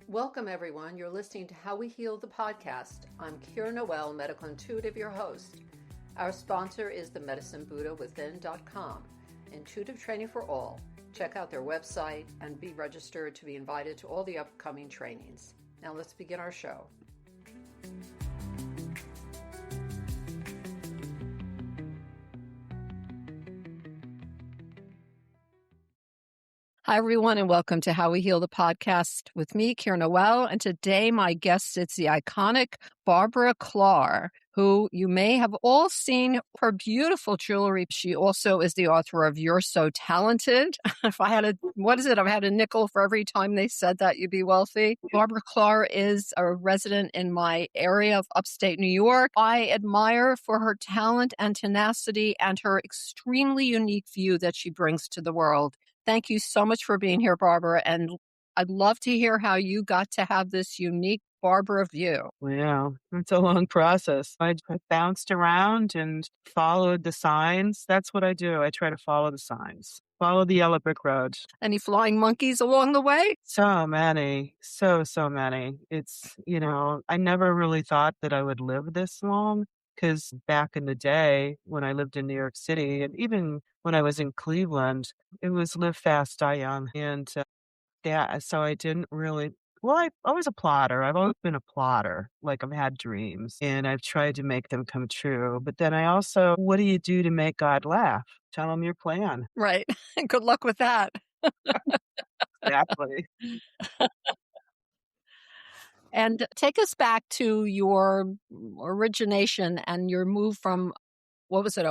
Welcome, everyone. You're listening to How We Heal the podcast. I'm Kira Noel, medical intuitive, your host. Our sponsor is the medicinebuddhawithin.com, intuitive training for all. Check out their website and be registered to be invited to all the upcoming trainings. Now let's begin our show. Hi, everyone, and welcome to How We Heal the podcast with me, Kira Noel. And today my guest is the iconic Barbara Klar, who you may have all seen her beautiful jewelry. She also is the author of You're So Talented. If I had I've had a nickel for every time they said that you'd be wealthy. Barbara Klar is a resident in my area of upstate New York. I admire for her talent and tenacity and her extremely unique view that she brings to the world. Thank you so much for being here, Barbara. And I'd love to hear how you got to have this unique Barbara view. Wow, it's a long process. I bounced around and followed the signs. That's what I do. I try to follow the signs, follow the yellow brick road. Any flying monkeys along the way? So many, so many. It's, I never really thought that I would live this long. Because back in the day when I lived in New York City, and even when I was in Cleveland, it was live fast, die young. And so I didn't really, I was a plotter. I've always been a plotter. Like I've had dreams and I've tried to make them come true. But then I also, what do you do to make God laugh? Tell him your plan. Right. Good luck with that. Exactly. And take us back to your origination and your move from, what was it?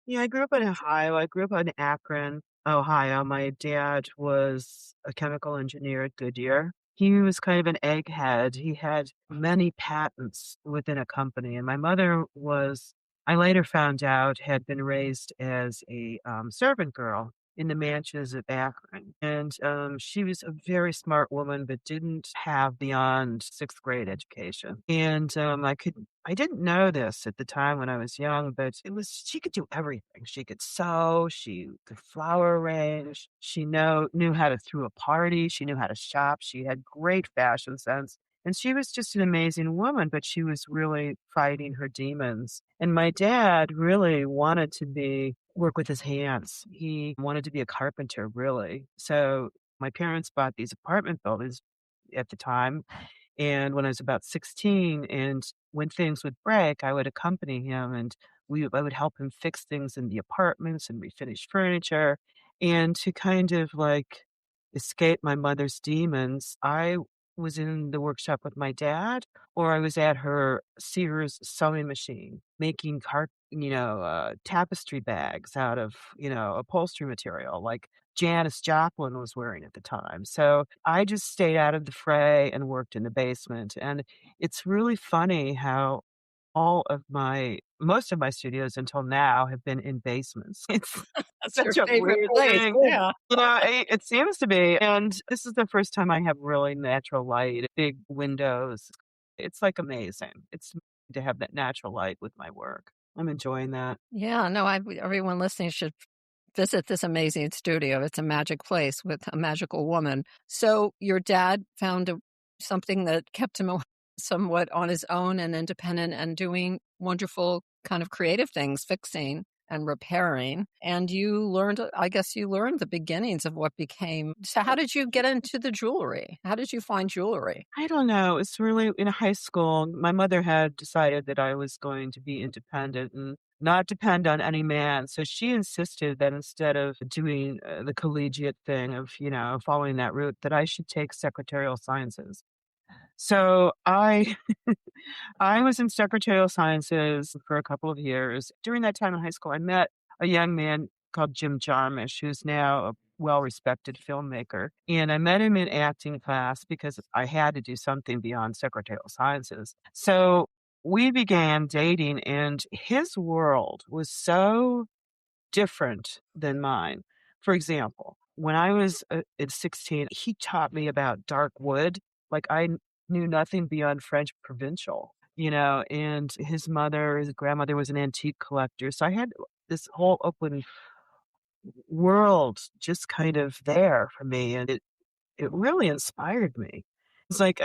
Yeah, I grew up in Ohio. I grew up in Akron, Ohio. My dad was a chemical engineer at Goodyear. He was kind of an egghead. He had many patents within a company. And my mother I later found out, had been raised as a servant girl in the mansions of Akron. And she was a very smart woman, but didn't have beyond sixth grade education. And I didn't know this at the time when I was young, but she could do everything. She could sew, she could flower arrange, she knew how to throw a party, she knew how to shop, she had great fashion sense. And she was just an amazing woman, but she was really fighting her demons. And my dad really wanted to work with his hands. He wanted to be a carpenter, really. So my parents bought these apartment buildings at the time. And when I was about 16, and when things would break, I would accompany him and I would help him fix things in the apartments and refinish furniture. And to kind of like escape my mother's demons, I was in the workshop with my dad, or I was at her Sears sewing machine making tapestry bags out of, upholstery material like Janis Joplin was wearing at the time. So I just stayed out of the fray and worked in the basement. And it's really funny how most of my studios until now have been in basements. It's That's such your a favorite weird place. thing. Yeah. It seems to be. And this is the first time I have really natural light, big windows. It's like amazing. It's to have that natural light with my work. I'm enjoying that. Yeah, no, everyone listening should visit this amazing studio. It's a magic place with a magical woman. So your dad found something that kept him somewhat on his own and independent and doing wonderful kind of creative things, fixing and repairing. And I guess you learned the beginnings of what became. So how did you get into the jewelry? How did you find jewelry? I don't know. It's really in high school. My mother had decided that I was going to be independent and not depend on any man. So she insisted that instead of doing the collegiate thing of, following that route, that I should take secretarial sciences. So I I was in secretarial sciences for a couple of years. During that time in high school, I met a young man called Jim Jarmusch, who's now a well-respected filmmaker. And I met him in acting class because I had to do something beyond secretarial sciences. So we began dating, and his world was so different than mine. For example, when I was at 16, he taught me about dark wood. Like I knew nothing beyond French provincial, and his grandmother was an antique collector. So I had this whole open world just kind of there for me. And it really inspired me. It's like,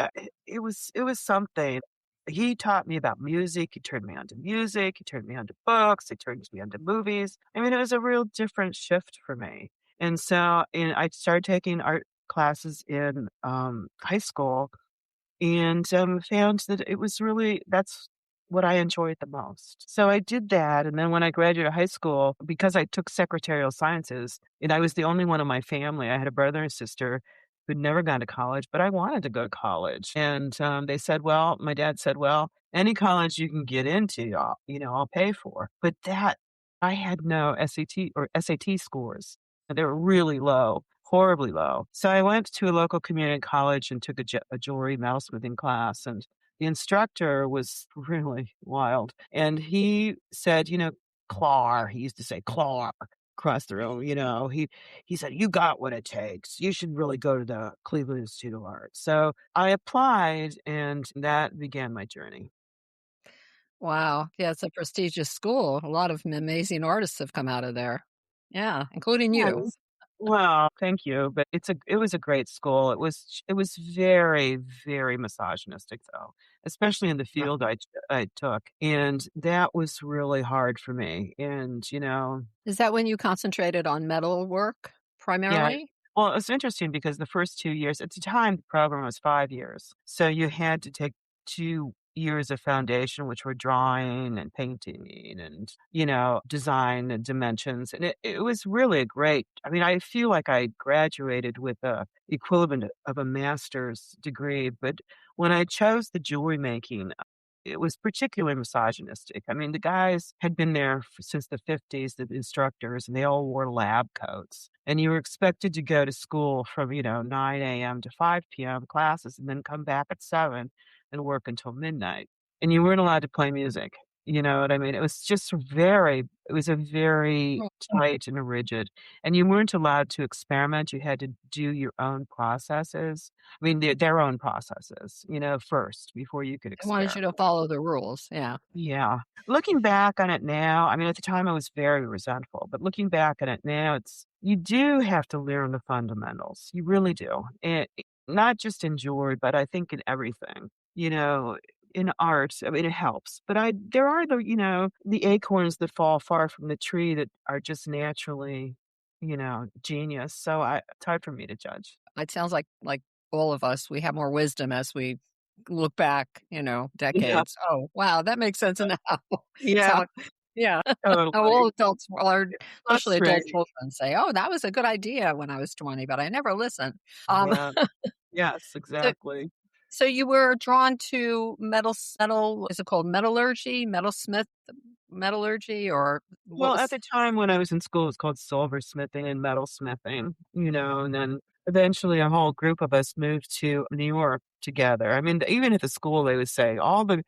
it was something. He taught me about music, he turned me on to music, he turned me on to books, he turned me on to movies. I mean, it was a real different shift for me. And I started taking art classes in, high school and, found that it was really that's what I enjoyed the most. So I did that, and then when I graduated high school, because I took secretarial sciences, and I was the only one in my family, I had a brother and sister who'd never gone to college, but I wanted to go to college, and, they said, "Well," my dad said, "Well, any college you can get into, I'll pay for." But that I had no SAT or SAT scores. They were really low, horribly low. So I went to a local community college and took a jewelry metalsmithing class, and the instructor was really wild. And he said, Klar, he used to say Klar across the room, he said, "You got what it takes. You should really go to the Cleveland Institute of Art." So I applied, and that began my journey. Wow. Yeah, it's a prestigious school. A lot of amazing artists have come out of there. Yeah, including Yeah, you. well, thank you, but it was a great school. It was very, very misogynistic, though, especially in the field I took, and that was really hard for me, and, Is that when you concentrated on metal work yeah. primarily? Well, it's interesting because the first 2 years at the time, the program was 5 years. So you had to take 2 years of foundation, which were drawing and painting and, design and dimensions, and it was really a great I mean, I feel like I graduated with a equivalent of a master's degree, but when I chose the jewelry making, it was particularly misogynistic. I mean, the guys had been there since the 50s, the instructors, and they all wore lab coats. And you were expected to go to school from, 9 a.m. to 5 p.m. classes and then come back at 7 and work until midnight. And you weren't allowed to play music. You know what I mean? It was a very Oh, tight and rigid. And you weren't allowed to experiment. You had to do your own processes. I mean, their own processes, first before you could they wanted experiment. you to follow the rules. Yeah. Yeah. Looking back on it now, I mean, at the time I was very resentful, but looking back on it now, you do have to learn the fundamentals. You really do. And not just in jewelry, but I think in everything, in art. I mean, it helps. But there are the acorns that fall far from the tree that are just naturally, genius. So it's hard for me to judge. It sounds like all of us, we have more wisdom as we look back, Yeah. decades. Oh, wow, that makes sense now. It's Yeah. how yeah. How Totally. all adults or especially adult Frustrating. children say, "Oh, that was a good idea when I was 20, but I never listened." Um, Yeah. Yes, so exactly. so you were drawn to metal is it called metallurgy, or what Well, at was the time when I was in school, it was called silversmithing and metalsmithing, and then eventually a whole group of us moved to New York together. I mean, even at the school, they would say all the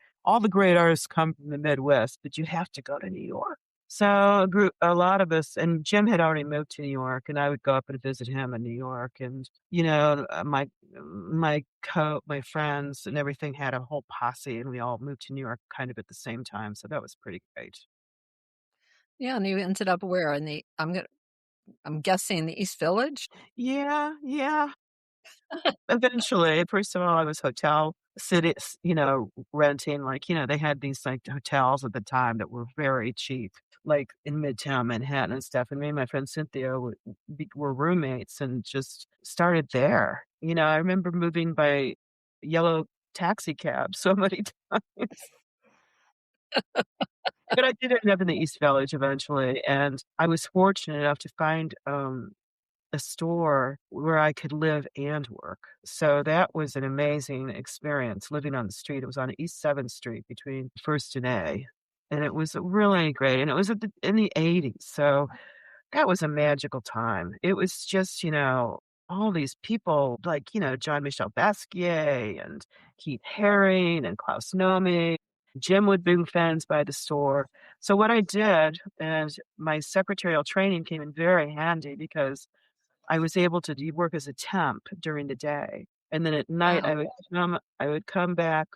great artists come from the Midwest, but you have to go to New York. So a lot of us, and Jim had already moved to New York, and I would go up and visit him in New York, and my friends and everything had a whole posse, and we all moved to New York kind of at the same time. So that was pretty great. yeah, and you ended up where? I'm guessing the East Village? Yeah, yeah. Eventually, first of all, I was hotel cities, renting, like, they had these, like, hotels at the time that were very cheap, like, in Midtown Manhattan and stuff, and me and my friend Cynthia were roommates and just started there. I remember moving by yellow taxi cab so many times, but I did end up in the East Village eventually, and I was fortunate enough to find, a store where I could live and work. So that was an amazing experience living on the street. It was on East 7th Street between First and A. And it was really great. And it was in the 80s. So that was a magical time. It was just, all these people like, John Michel Basquiat and Keith Haring and Klaus Nomi. Jim would bring fans by the store. So what I did, and my secretarial training came in very handy because I was able to do work as a temp during the day, and then at night, Wow, I would come back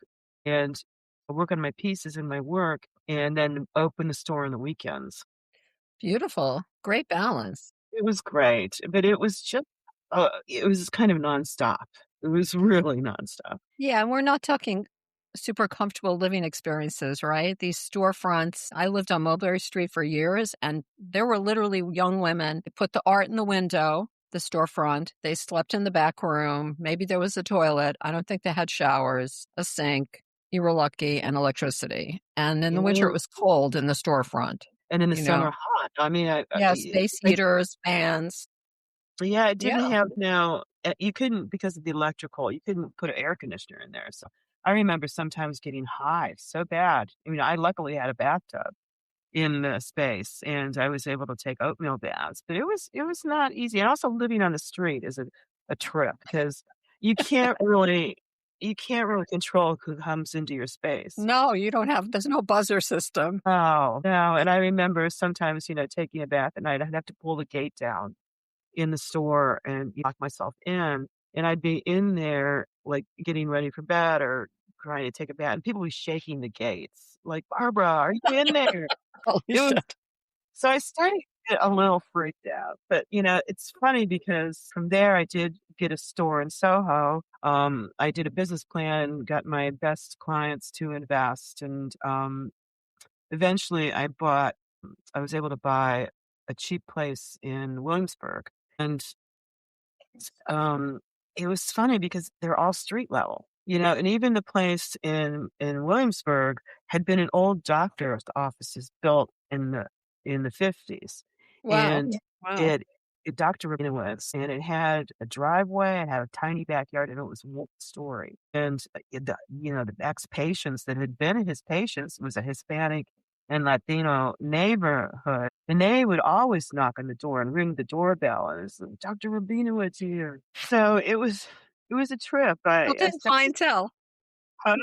and work on my pieces and my work, and then open the store on the weekends. beautiful. Great balance. It was great, but it was just It was kind of nonstop. It was really nonstop. Yeah, and we're not talking super comfortable living experiences, right? These storefronts. I lived on Mulberry Street for years, and there were literally young women. They put the art in the window, the storefront. They slept in the back room. Maybe there was a toilet. I don't think they had showers, a sink. You were lucky, and electricity. And in the winter, it Yeah, was cold in the storefront, and in the you know? summer, hot. I mean, Yeah, space heaters, fans. yeah, it Yeah. didn't have no you couldn't because of the electrical, you couldn't put an air conditioner in there, so I remember sometimes getting hives so bad. I mean, I luckily had a bathtub in the space, and I was able to take oatmeal baths, but it was not easy, and also living on the street is a trip because you can't really you can't really control who comes into your space. No, you don't have, there's no buzzer system. Oh, no, and I remember sometimes, taking a bath at night, I'd have to pull the gate down in the store and lock myself in, and I'd be in there, like, getting ready for bed or trying to take a bath, and people would be shaking the gates, like, "Barbara, are you in there?" Holy It was shit. so I started to get a little freaked out, but, it's funny because from there, I did get a store in Soho. I did a business plan, got my best clients to invest, and, eventually I was able to buy a cheap place in Williamsburg, and um, it was funny because they're all street level, and even the place in Williamsburg had been an old doctor's offices built in the 50s, Wow. and Wow. it Dr. Rabina was, and it had a driveway, it had a tiny backyard, and it was one story. And the ex-patients that had been his patients was a Hispanic and Latino neighborhood, and they would always knock on the door and ring the doorbell, and it's Dr. Rabinowitz here. So it was a trip. I Built-in started. clientele. Huh?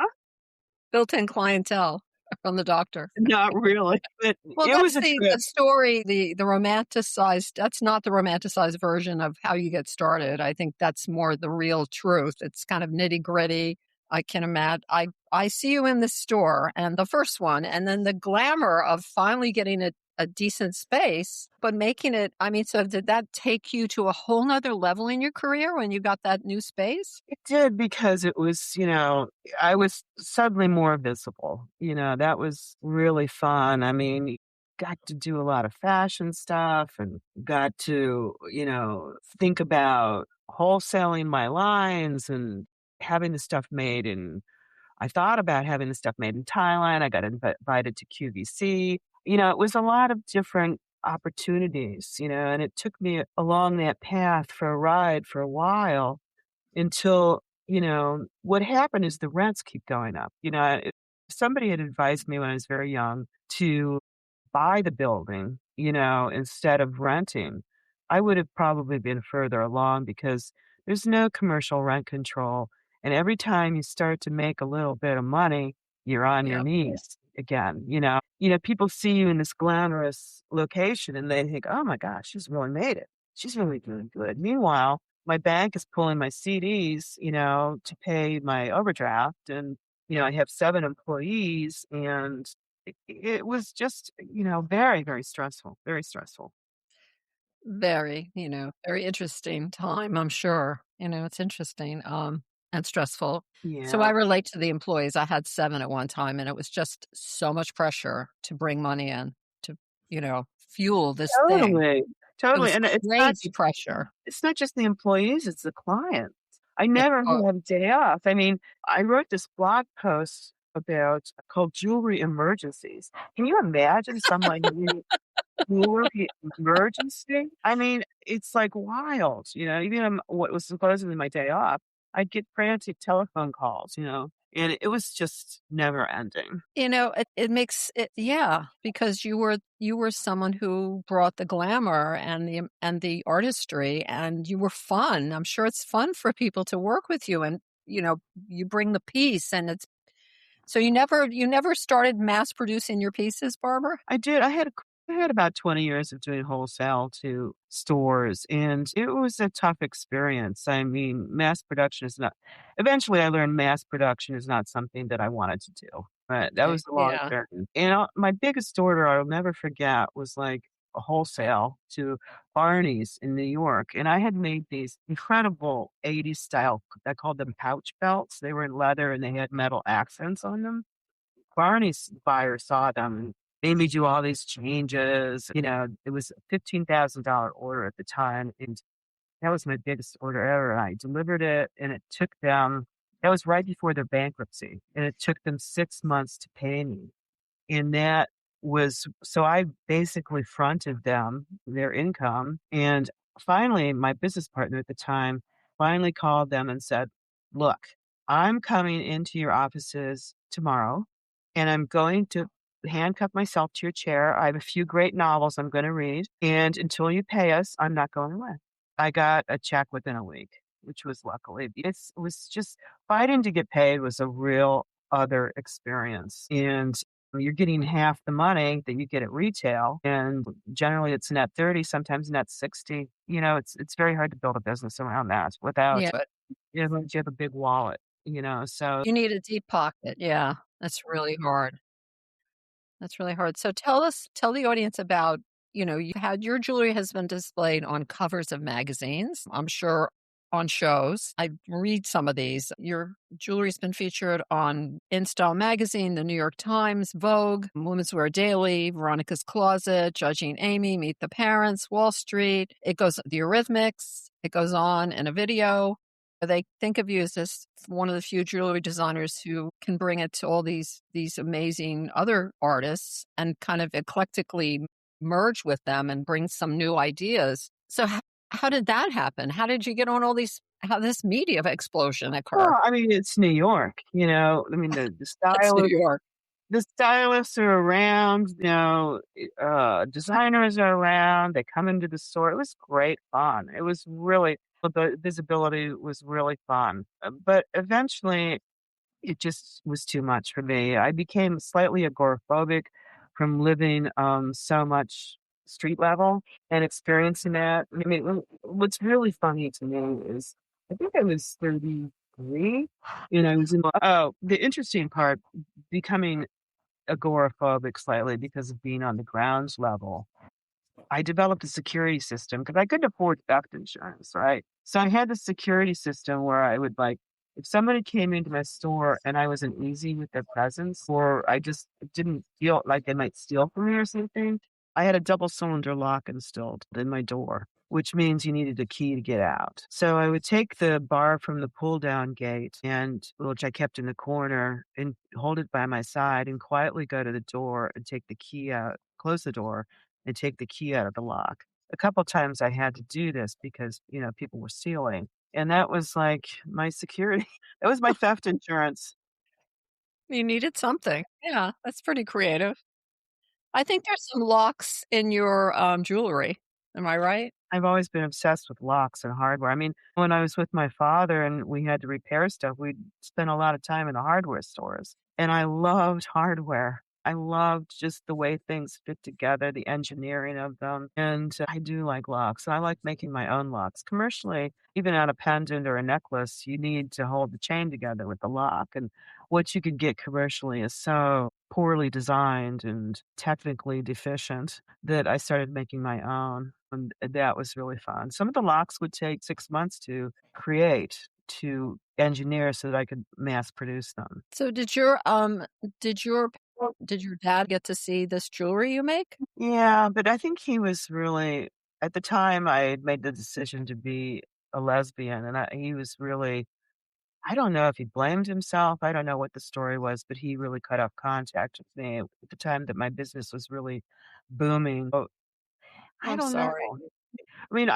Built-in clientele from the doctor. Not really, but Well, it was that's a the trip. story, the romanticized, that's not the romanticized version of how you get started. I think that's more the real truth. It's kind of nitty-gritty. I can imagine. I see you in the store and the first one, and then the glamour of finally getting a decent space, but making it, I mean, so did that take you to a whole nother level in your career when you got that new space? It did because it was, I was suddenly more visible. That was really fun. I mean, got to do a lot of fashion stuff and got to, think about wholesaling my lines and having the stuff made in I thought about having the stuff made in Thailand. I got invited to QVC. It was a lot of different opportunities, and it took me along that path for a ride for a while until, what happened is the rents keep going up. Somebody had advised me when I was very young to buy the building, instead of renting, I would have probably been further along because there's no commercial rent control. And every time you start to make a little bit of money, you're on your Yeah. knees again. People see you in this glamorous location and they think, oh my gosh, she's really made it. She's really doing good. Meanwhile, my bank is pulling my CDs, to pay my overdraft. And, I have 7 employees and it was just, very, very stressful, very stressful. Very, very interesting time, I'm sure. It's interesting, and stressful. So I Yeah, relate to the employees. I had 7 at one time, and it was just so much pressure to bring money in to, fuel this thing. totally, It totally, was and crazy pressure. it's not just the employees, it's the clients. I Yeah. never Oh, had a day off. I mean, I wrote this blog post called Jewelry Emergencies. Can you imagine someone needing jewelry emergency? I mean, it's, like, wild, even on what was supposedly my day off, I'd get frantic telephone calls, and it was just never ending. it makes it, yeah, because you were someone who brought the glamour and the artistry, and you were fun. I'm sure it's fun for people to work with you, and, you bring the peace, and it's so you never started mass producing your pieces, Barbara? I did. I had about 20 years of doing wholesale to stores, and it was a tough experience. I mean, mass production is not eventually, I learned mass production is not something that I wanted to do, but that Okay, was a long yeah. journey. My biggest order I'll never forget was, like, wholesale to Barney's in New York, and I had made these incredible 80s style, I called them pouch belts. They were in leather and they had metal accents on them. Barney's buyer saw them and made me do all these changes. It was a $15,000 order at the time, and that was my biggest order ever. I delivered it, and it took them that was right before their bankruptcy, and it took them 6 months to pay me. And that was so I basically fronted them, their income, and finally, my business partner at the time finally called them and said, "Look, I'm coming into your offices tomorrow, and I'm going to handcuff myself to your chair. I have a few great novels I'm gonna read, and until you pay us, I'm not going away." I got a check within a week, which was luckily it was just fighting to get paid was a real other experience, and you're getting half the money that you get at retail, and generally it's net 30, sometimes net 60. It's very hard to build a business around that without Yeah, but unless you have a big wallet, so you need a deep pocket. Yeah, that's really hard. That's really hard. So tell the audience about, you had your jewelry has been displayed on covers of magazines, I'm sure on shows. I read some of these. Your jewelry's been featured on In Style Magazine, the New York Times, Vogue, Women's Wear Daily, Veronica's Closet, Judging Amy, Meet the Parents, Wall Street. It goes the Eurythmics. It goes on in a video. They think of you as this one of the few jewelry designers who can bring it to all these amazing other artists and kind of eclectically merge with them and bring some new ideas. So how did that happen? How did you get on all these? How this media explosion occur? well, I mean, it's New York, I mean, the That's New stylists York. the stylists are around, designers are around, they come into the store. It was great fun. It was really the visibility was really fun, but eventually it just was too much for me. I became slightly agoraphobic from living, so much street level and experiencing that. I mean, what's really funny to me is I think I was 33 and I was the interesting part, becoming agoraphobic slightly because of being on the grounds level. I developed a security system because I couldn't afford theft insurance, right? So I had the security system where I would if somebody came into my store and I wasn't easy with their presence, or I just didn't feel like they might steal from me or something, I had a double cylinder lock installed in my door, which means you needed a key to get out. So I would take the bar from the pull down gate and which I kept in the corner and hold it by my side and quietly go to the door and take the key out, close the door and take the key out of the lock. A couple times I had to do this because, people were stealing. And that was like my security. That was my theft insurance. You needed something. Yeah, that's pretty creative. I think there's some locks in your jewelry. Am I right? I've always been obsessed with locks and hardware. I mean, when I was with my father and we had to repair stuff, we'd spend a lot of time in the hardware stores. And I loved hardware. I loved just the way things fit together, the engineering of them. And I do like locks. I like making my own locks. Commercially, even on a pendant or a necklace, you need to hold the chain together with the lock. And what you can get commercially is so poorly designed and technically deficient that I started making my own. And that was really fun. Some of the locks would take 6 months to create, to engineer so that I could mass produce them. So did your did your dad get to see this jewelry you make? Yeah, but I think he was really at the time, I had made the decision to be a lesbian, and he was really I don't know if he blamed himself, I don't know what the story was, but he really cut off contact with me at the time that my business was really booming. Oh, I I'm don't know. sorry. I mean,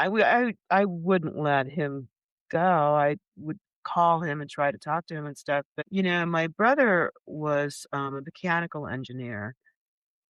I wouldn't let him go. I would call him and try to talk to him and stuff. But my brother was a mechanical engineer,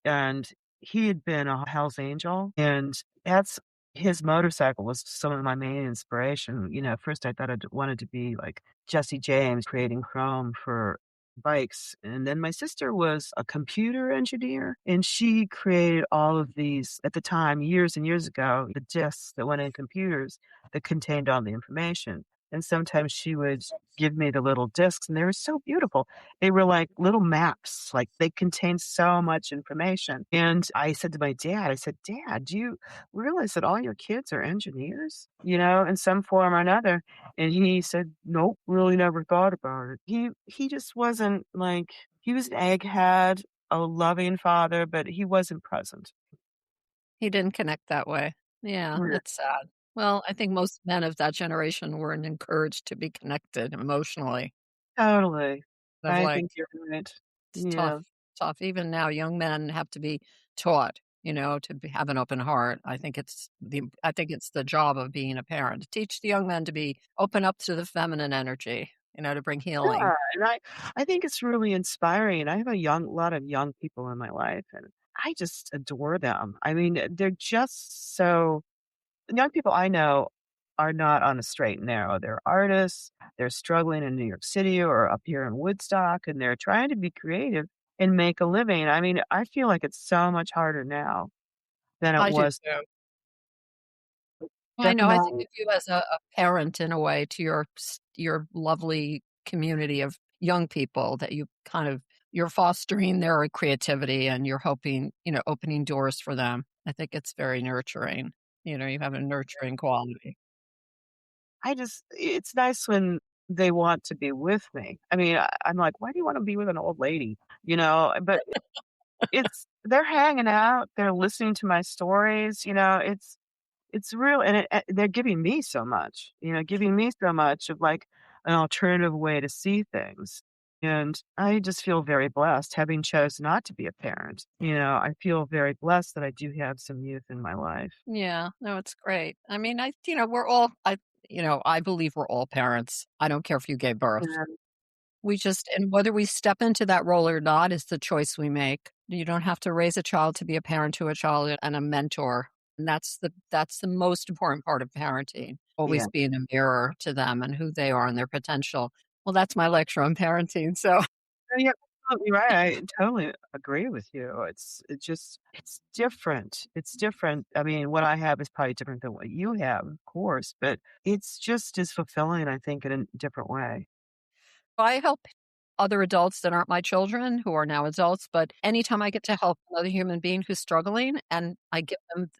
and he had been a Hell's Angel, and that's his motorcycle was some of my main inspiration. First I thought I wanted to be like Jesse James creating chrome for bikes. And then my sister was a computer engineer and she created all of these at the time, years and years ago, the disks that went in computers that contained all the information. and sometimes she would give me the little discs, and they were so beautiful. They were like little maps, like, they contained so much information, and I said to my dad, I said, "Dad, do you realize that all your kids are engineers, in some form or another?" And he said, "Nope, really never thought about it." He just wasn't like he was an egghead, a loving father, but he wasn't present. He didn't connect that way. Yeah, Right. it's sad. Well, I think most men of that generation weren't encouraged to be connected emotionally. Totally. Of I like, think you're right. it's tough, Yeah, tough. Even now, young men have to be taught, have an open heart. I think it's the job of being a parent to teach the young men to be open up to the feminine energy, to bring healing. yeah, and I think it's really inspiring. I have a lot of young people in my life, and I just adore them. I mean, they're just so young people I know are not on a straight and narrow. They're artists, they're struggling in New York City or up here in Woodstock, and they're trying to be creative and make a living. I mean, I feel like it's so much harder now than it I do was. too. I know. I think Definitely. of you as a parent in a way to your lovely community of young people that you're fostering their creativity and you're hoping, opening doors for them. I think it's very nurturing. You have a nurturing quality. It's nice when they want to be with me. I mean, I'm like, "Why do you wanna be with an old lady?" But they're hanging out, they're listening to my stories, it's real, and they're giving me so much, giving me so much of, like, an alternative way to see things, and I just feel very blessed having chose not to be a parent, I feel very blessed that I do have some youth in my life. Yeah, no, it's great. I mean, we're all, I believe we're all parents. I don't care if you gave birth. Yeah. And whether we step into that role or not is the choice we make. You don't have to raise a child to be a parent to a child and a mentor. And that's the most important part of parenting. Yeah. Always being a mirror to them and who they are and their potential. Well, that's my lecture on parenting. So You're absolutely right, I totally agree with you. It's different. It's different. I mean, what I have is probably different than what you have, of course, but it's just as fulfilling, I think, in a different way. I help other adults that aren't my children who are now adults, but anytime I get to help another human being who's struggling and I give them,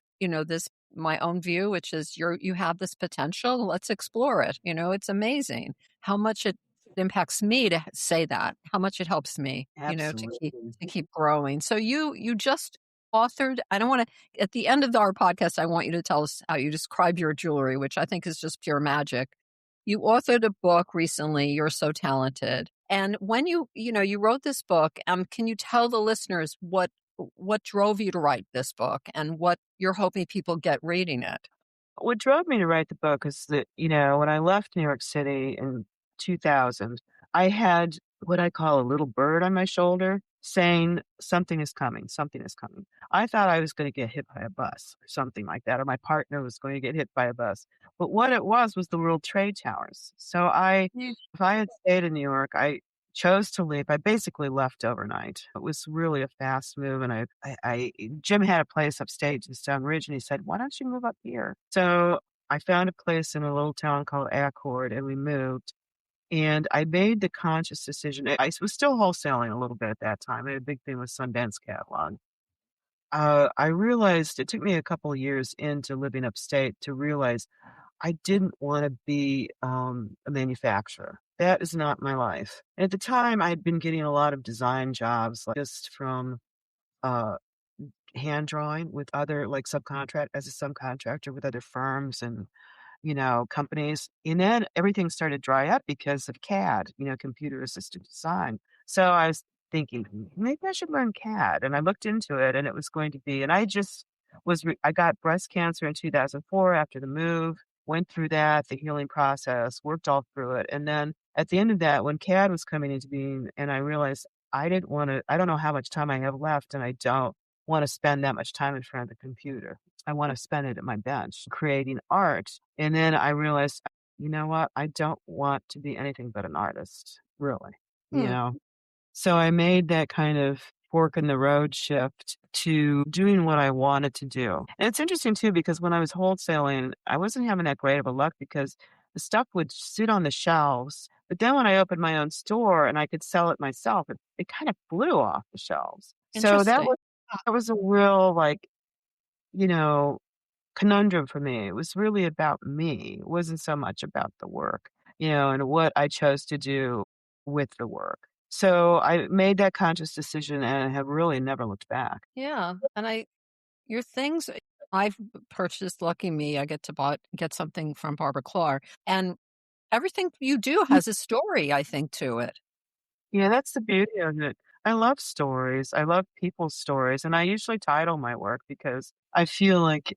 this my own view, which is you have this potential, let's explore it. It's amazing how much it impacts me to say that, how much it helps me, Absolutely. to keep growing. So you just authored, I don't want to at the end of our podcast, I want you to tell us how you describe your jewelry, which I think is just pure magic. You authored a book recently, You're So Talented. And when you wrote this book, can you tell the listeners what drove you to write this book and what you're hoping people get reading it? What drove me to write the book is that, when I left New York City in 2000, I had what I call a little bird on my shoulder saying, "Something is coming, something is coming." I thought I was going to get hit by a bus or something like that, or my partner was going to get hit by a bus. But what it was the World Trade Towers. Mm. If I had stayed in New York, I chose to leave. I basically left overnight. It was really a fast move, and Jim had a place upstate in Stone Ridge, and he said, "Why don't you move up here?" So I found a place in a little town called Accord, and we moved. And I made the conscious decision. I was still wholesaling a little bit at that time. I had a big thing with Sundance catalog. I realized it took me a couple of years into living upstate to realize I didn't wanna be, a manufacturer. That is not my life. And at the time, I'd been getting a lot of design jobs, like, just from, uh, hand drawing with other like, as a subcontractor with other firms and, companies. And then everything started to dry up because of CAD, computer assisted design. So I was thinking, Maybe I should learn CAD." And I looked into it and it was going to be and I just I got breast cancer in 2004 after the move, went through that, the healing process, worked all through it. And then at the end of that, when CAD was coming into being and I realized I don't know how much time I have left and I don't want to spend that much time in front of the computer. I want to spend it at my bench creating art. And then I realized, you know what? I don't want to be anything but an artist, really, you Hmm. know? So I made that kind of fork in the road shift to doing what I wanted to do. And it's interesting too, because when I was wholesaling, I wasn't having that great of a luck because the stuff would sit on the shelves. But then when I opened my own store and I could sell it myself, it kind of flew off the shelves. So Interesting. that was a real like, you know, conundrum for me. It was really about me. It wasn't so much about the work, and what I chose to do with the work. So I made that conscious decision and have really never looked back. Yeah, and your things I've purchased, lucky me, I get to get something from Barbara Klar, and everything you do has a story, I think, to it. Yeah, that's the beauty of it. I love stories. I love people's stories, and I usually title my work because I feel like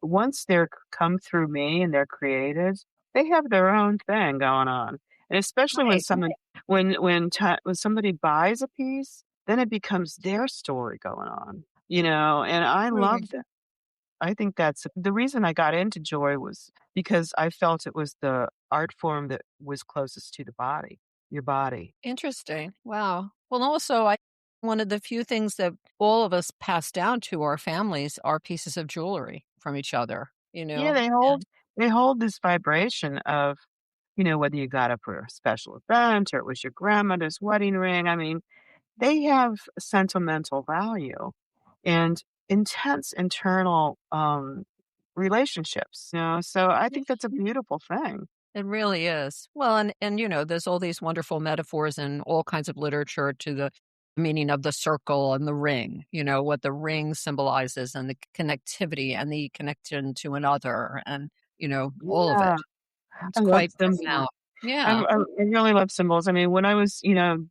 once they're come through me and they're created, they have their own thing going on. And especially when Right. someone when somebody buys a piece, then it becomes their story going on. And I Right. love that. I think that's the reason I got into joy was because I felt it was the art form that was closest to the body, your body. Interesting. Wow. Well, also, I one of the few things that all of us pass down to our families are pieces of jewelry from each other, Yeah, they hold and they hold this vibration of, whether you got it for a special event or it was your grandmother's wedding ring. I mean, they have sentimental value and intense internal relationships. So I think that's a beautiful thing. it really is. Well, and there's all these wonderful metaphors and all kinds of literature to the meaning of the circle and the ring, what the ring symbolizes and the connectivity and the connection to another and, all of Yeah, it. It's I love quite symbols. profound. Yeah. I really love symbols. I mean, when I was,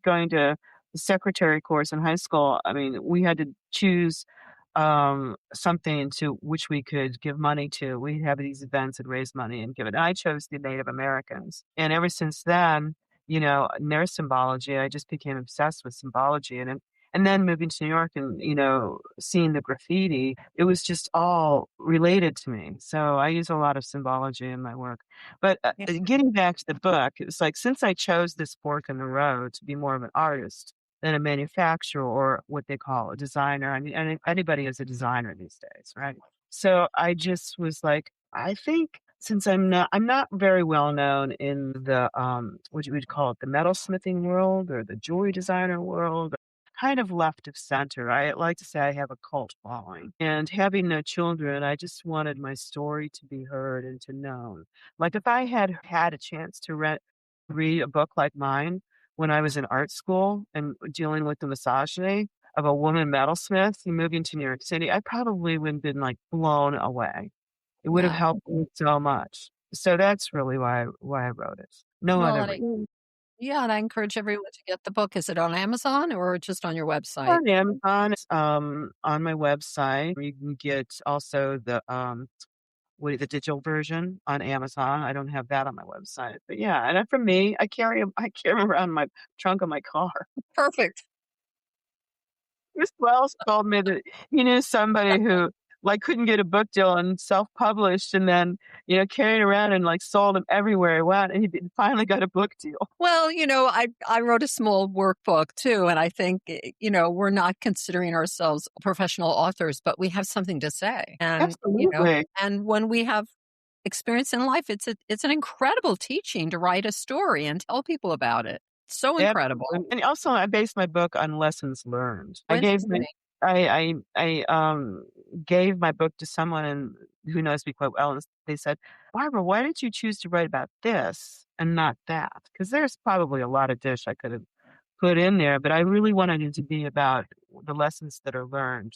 going to the secretary course in high school, I mean, we had to choose something to which we could give money to. We'd have these events and raise money and give it. And I chose the Native Americans. And ever since then, and their symbology, I just became obsessed with symbology. And then moving to New York and, seeing the graffiti, it was just all related to me. So I use a lot of symbology in my work. But Yeah. getting back to the book, it's like since I chose this fork in the road to be more of an artist than a manufacturer or what they call a designer. I mean, anybody is a designer these days, right? So I just was like, I think since I'm not very well known in the what you would call it, the metalsmithing world or the jewelry designer world, kind of left of center. I like to say I have a cult following. And having no children, I just wanted my story to be heard and to known. Like if I had had a chance to read a book like mine when I was in art school and dealing with the misogyny of a woman metalsmith and moving to New York City, I probably would have been like blown away. It would have Yeah. helped me so much. So that's really why I wrote it. No Well, other and I reason. yeah, and I encourage everyone to get the book. Is it on Amazon or just on your website? On Amazon, it's, on my website. You can get also the digital version on Amazon. I don't have that on my website, but yeah, and then for me, I carry 'em around my trunk of my car. Perfect. Chris Wells told me that he knew somebody who, like, couldn't get a book deal and self-published and then, carried around and, like, sold them everywhere he went, and he finally got a book deal. Well, I wrote a small workbook too, and I think, we're not considering ourselves professional authors, but we have something to say. Absolutely. And when we have experience in life, it's an incredible teaching to write a story and tell people about it. So incredible. Absolutely, and also I based my book on lessons learned. So interesting. I gave my book to someone and who knows me quite well, and they said, "Barbara, why did you choose to write about this and not that?" Because there's probably a lot of dish I could have put in there, but I really wanted it to be about the lessons that are learned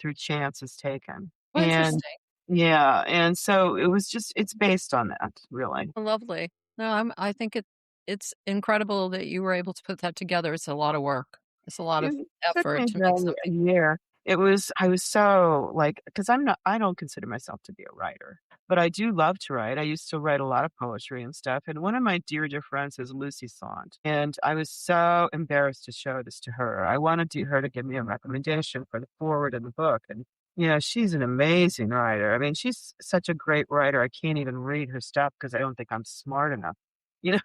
through chances taken. Well, And interesting. yeah, and so it's based on that, really. Lovely. No, I think it's incredible that you were able to put that together. It's a lot of work. It's a lot of It took effort me to make about a something. year. I was so, like, because I don't consider myself to be a writer, but I do love to write. I used to write a lot of poetry and stuff, and one of my dear friends is Lucy Sant, and I was so embarrassed to show this to her. I wanted her to give me a recommendation for the forward of the book, and, she's an amazing writer. I mean, she's such a great writer, I can't even read her stuff because I don't think I'm smart enough.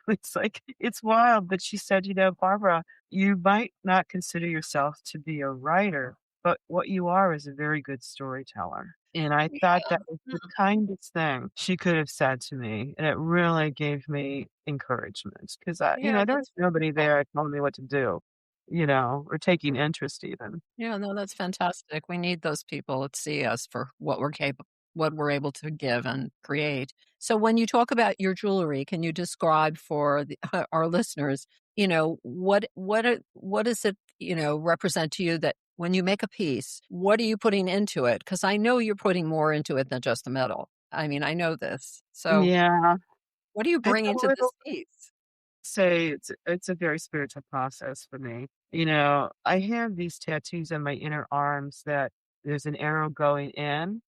It's like it's wild, but she said, "Barbara, you might not consider yourself to be a writer, but what you are is a very good storyteller." And I thought Yeah. that was the kindest thing she could have said to me, and it really gave me encouragement 'cause Yeah, there was that's nobody wonderful. there telling me what to do, or taking interest even. Yeah, no, that's fantastic. We need those people that see us for what we're able to give and create. So when you talk about your jewelry, can you describe for our listeners, what does it, represent to you that when you make a piece, what are you putting into it? Because I know you're putting more into it than just the metal. I mean, I know this. So Yeah, what do you it's bring a into little this piece? say it's a very spiritual process for me. I have these tattoos on my inner arms that there's an arrow going in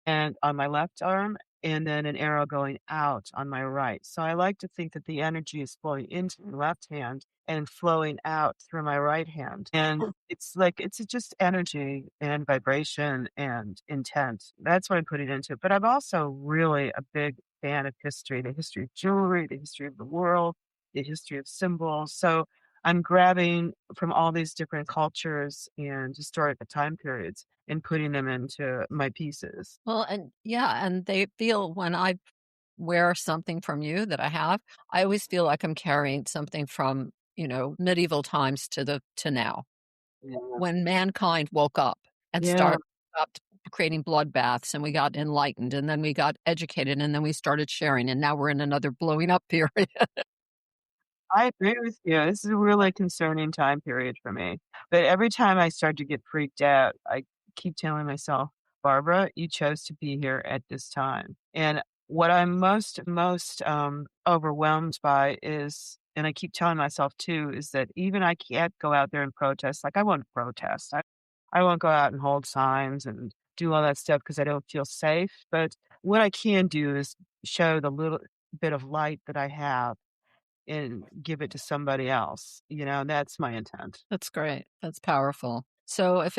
and on my left arm, and then an arrow going out on my right. So I like to think that the energy is flowing into my left hand and flowing out through my right hand. And it's like it's just energy and vibration and intent. That's what I'm putting into it. But I'm also really a big fan of history, the history of jewelry, the history of the world, the history of symbols. So I'm grabbing from all these different cultures and historical time periods and putting them into my pieces. Well, and yeah, and they feel when I wear something from you that I have, I always feel like I'm carrying something from, medieval times to now, Yeah. when mankind woke up and Yeah. stopped creating bloodbaths and we got enlightened and then we got educated and then we started sharing and now we're in another blowing up period. I agree with you. This is a really concerning time period for me. But every time I start to get freaked out, I keep telling myself, Barbara, you chose to be here at this time. And what I'm most overwhelmed by is, and I keep telling myself too, is that even I can't go out there and protest. Like I won't protest. I won't go out and hold signs and do all that stuff because I don't feel safe. But what I can do is show the little bit of light that I have and give it to somebody else, that's my intent. That's great. That's powerful. So if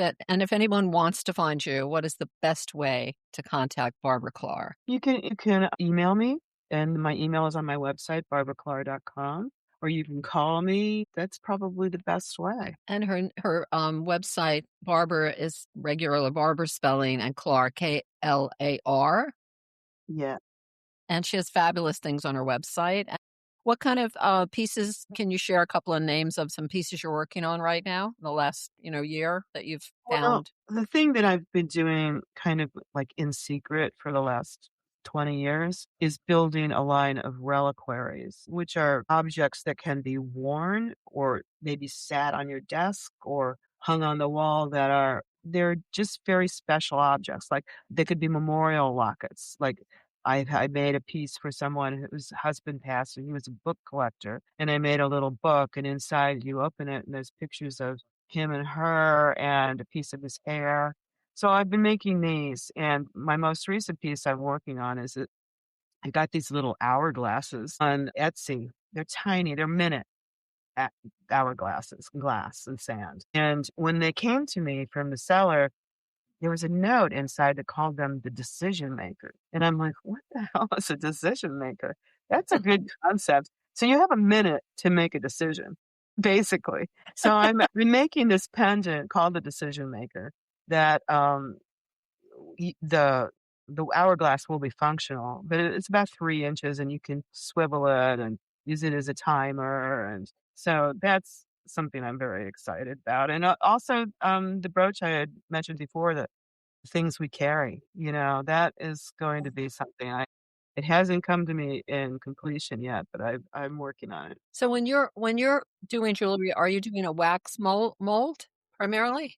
anyone wants to find you, what is the best way to contact Barbara Klar? You can email me, and my email is on my website, barbaklar.com, or you can call me. That's probably the best way. And her website, Barbara is regular Barbara spelling and Klar, Klar. Yeah. And she has fabulous things on her website. And what kind of pieces can you share a couple of names of some pieces you're working on right now, in the last, year that you've Well, found? the thing that I've been doing kind of like in secret for the last 20 years is building a line of reliquaries, which are objects that can be worn or maybe sat on your desk or hung on the wall they're just very special objects. Like they could be memorial lockets. Like I made a piece for someone whose husband passed and he was a book collector. And I made a little book and inside you open it and there's pictures of him and her and a piece of his hair. So I've been making these, and my most recent piece I'm working on is that I got these little hourglasses on Etsy. They're tiny, they're minute a- hourglasses, glass and sand. And when they came to me from the seller, there was a note inside that called them the decision maker. And I'm like, what the hell is a decision maker? That's a good concept. So you have a minute to make a decision, basically. So I've been making this pendant called the decision maker that the hourglass will be functional, but it's about 3 inches and you can swivel it and use it as a timer. And so that's something I'm very excited about. And also the brooch I had mentioned before, the things we carry, that is going to be something it hasn't come to me in completion yet, but I'm working on it. So when you're doing jewelry, are you doing a wax mold primarily?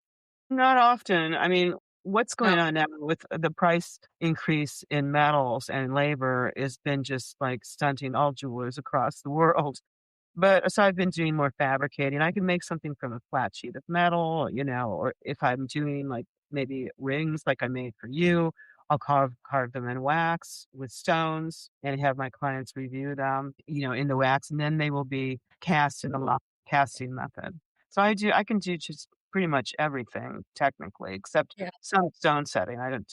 Not often. I mean, what's No. going on now with the price increase in metals and labor has been just like stunting all jewelers across the world. But so I've been doing more fabricating. I can make something from a flat sheet of metal, or if I'm doing like maybe rings like I made for you, I'll carve them in wax with stones and have my clients review them, in the wax, and then they will be cast in a casting method. So I can do just pretty much everything technically, except Yeah. some stone setting. I don't.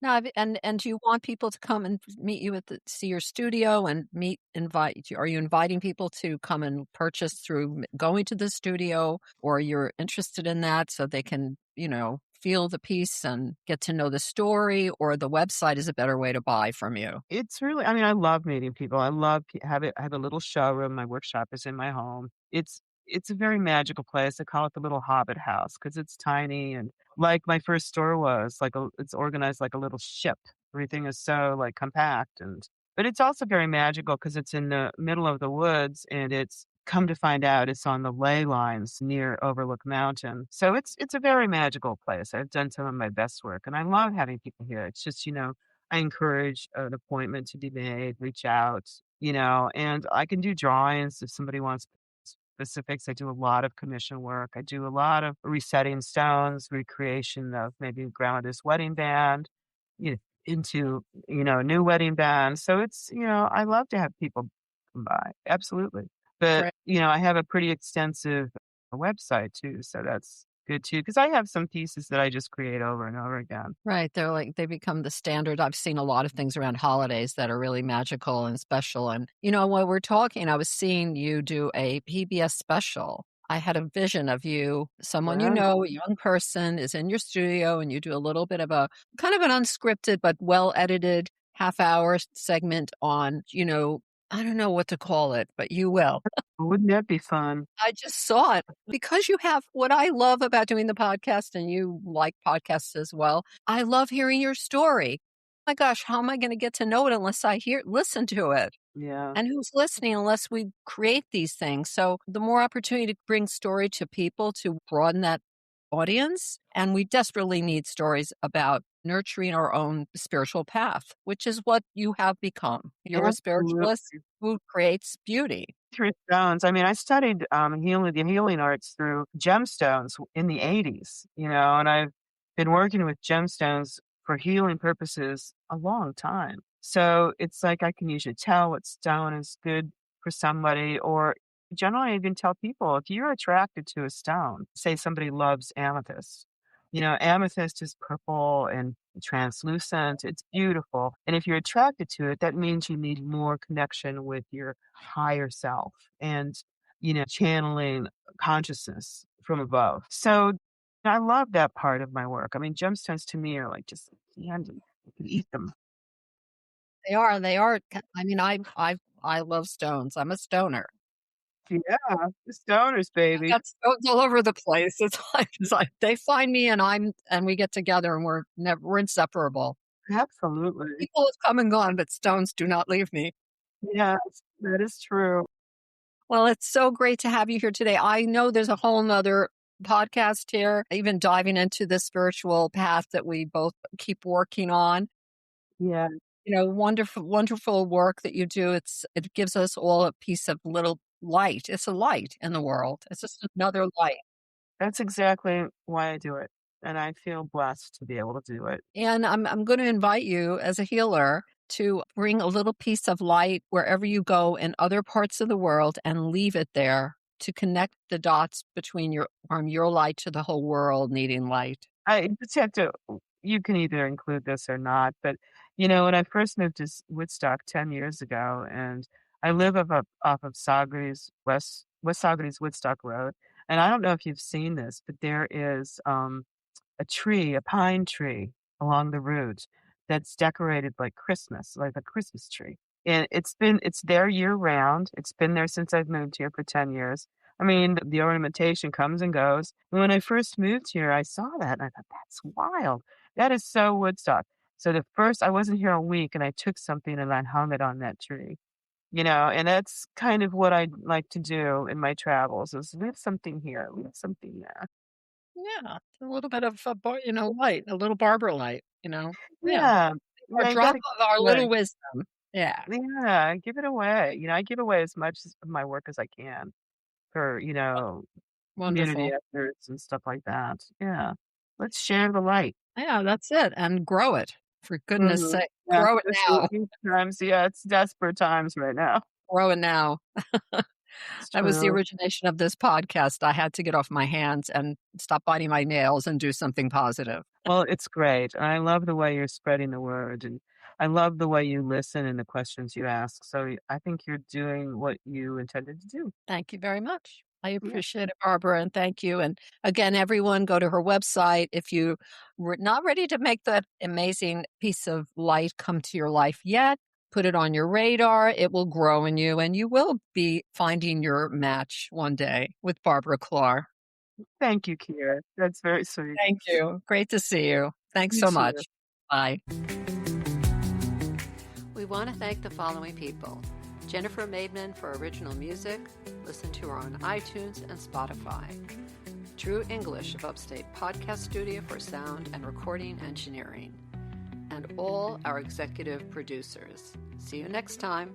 No, and do you want people to come and meet you see your studio and invite you? Are you inviting people to come and purchase through going to the studio, or you're interested in that so they can, feel the piece and get to know the story, or the website is a better way to buy from you? It's really I mean, I love meeting people. I love I have a little showroom. My workshop is in my home. It's a very magical place. I call it the little hobbit house because it's tiny and like my first store was, it's organized like a little ship. Everything is so, like, compact and but it's also very magical because it's in the middle of the woods, and it's come to find out it's on the ley lines near Overlook Mountain. So it's a very magical place. I've done some of my best work, and I love having people here. It's just, I encourage an appointment to be made, reach out, and I can do drawings if somebody wants specifics. I do a lot of commission work. I do a lot of resetting stones, recreation of maybe grandmother's wedding band, you know, into, a new wedding band. So I love to have people come by. Absolutely. But, Great. I have a pretty extensive website too. So that's good too. Cause I have some pieces that I just create over and over again. Right, they're like they become the standard. I've seen a lot of things around holidays that are really magical and special, and, while we're talking, I was seeing you do a PBS special. I had a vision of you, someone Yeah. a young person is in your studio, and you do a little bit of a kind of an unscripted but well-edited half-hour segment on, I don't know what to call it, but you will. Wouldn't that be fun? I just saw it because you have what I love about doing the podcast, and you like podcasts as well. I love hearing your story. My gosh, how am I going to get to know it unless I listen to it? Yeah. And who's listening unless we create these things? So the more opportunity to bring story to people to broaden that audience. And we desperately need stories about nurturing our own spiritual path, which is what you have become. You're a Absolutely. spiritualist who creates beauty. Through stones. I mean, I studied the healing arts through gemstones in the 80s, and I've been working with gemstones for healing purposes a long time. So it's like I can usually tell what stone is good for somebody, or generally I even tell people if you're attracted to a stone, say somebody loves amethyst. Amethyst is purple and translucent. It's beautiful. And if you're attracted to it, that means you need more connection with your higher self and, channeling consciousness from above. So I love that part of my work. I mean, gemstones to me are like just candy. You can eat them. They are I mean, I love stones. I'm a stoner. Yeah, the stoners, I baby. got stones all over the place. It's like they find me and we get together and we're inseparable. Absolutely. People have come and gone, but stones do not leave me. Yes, that is true. Well, it's so great to have you here today. I know there's a whole nother podcast here, even diving into the spiritual path that we both keep working on. Yeah. Wonderful, wonderful work that you do. It gives us all a piece of little light. It's a light in the world. It's just another light. That's exactly why I do it, and I feel blessed to be able to do it. And I'm going to invite you as a healer to bring a little piece of light wherever you go in other parts of the world and leave it there to connect the dots between from your light to the whole world needing light. I just have to you can either include this or not, but, when I first moved to Woodstock 10 years ago, and I live off of Saugerties, West Saugerties Woodstock Road, and I don't know if you've seen this, but there is, a pine tree along the route that's decorated like Christmas, like a Christmas tree. And it's there year round. It's been there since I've moved here for 10 years. I mean, the ornamentation comes and goes. And when I first moved here, I saw that and I thought, that's wild. That is so Woodstock. So I wasn't here a week and I took something and I hung it on that tree, and that's kind of what I like to do in my travels is leave something here, leave something there. Yeah, a little bit of light, a little Barbara light. Yeah, Yeah. a Yeah, you drop gotta of our give it little away. wisdom. Yeah, Yeah, give it away. I give away as much of my work as I can for, community wonderful. efforts and stuff like that. Yeah. Let's share the light. Yeah, that's it. And grow it. For goodness Mhm. sake, Yeah, grow it especially now. these times. Yeah, it's desperate times right now. Grow it now. It's That was the true. origination of this podcast. I had to get off my hands and stop biting my nails and do something positive. Well, it's great. And I love the way you're spreading the word, and I love the way you listen and the questions you ask. So I think you're doing what you intended to do. Thank you very much. I Yeah. appreciate it, Barbara, and thank you. And again, everyone, go to her website. If you were not ready to make that amazing piece of light come to your life yet, put it on your radar. It will grow in you, and you will be finding your match one day with Barbara Klar. Thank you, Kiera. That's very sweet. Thank you. Great to see you. Thanks You so too. much. Bye. We want to thank the following people: Jennifer Maidman for original music. Listen to her on iTunes and Spotify. True English of Upstate Podcast Studio for sound and recording engineering. And all our executive producers. See you next time.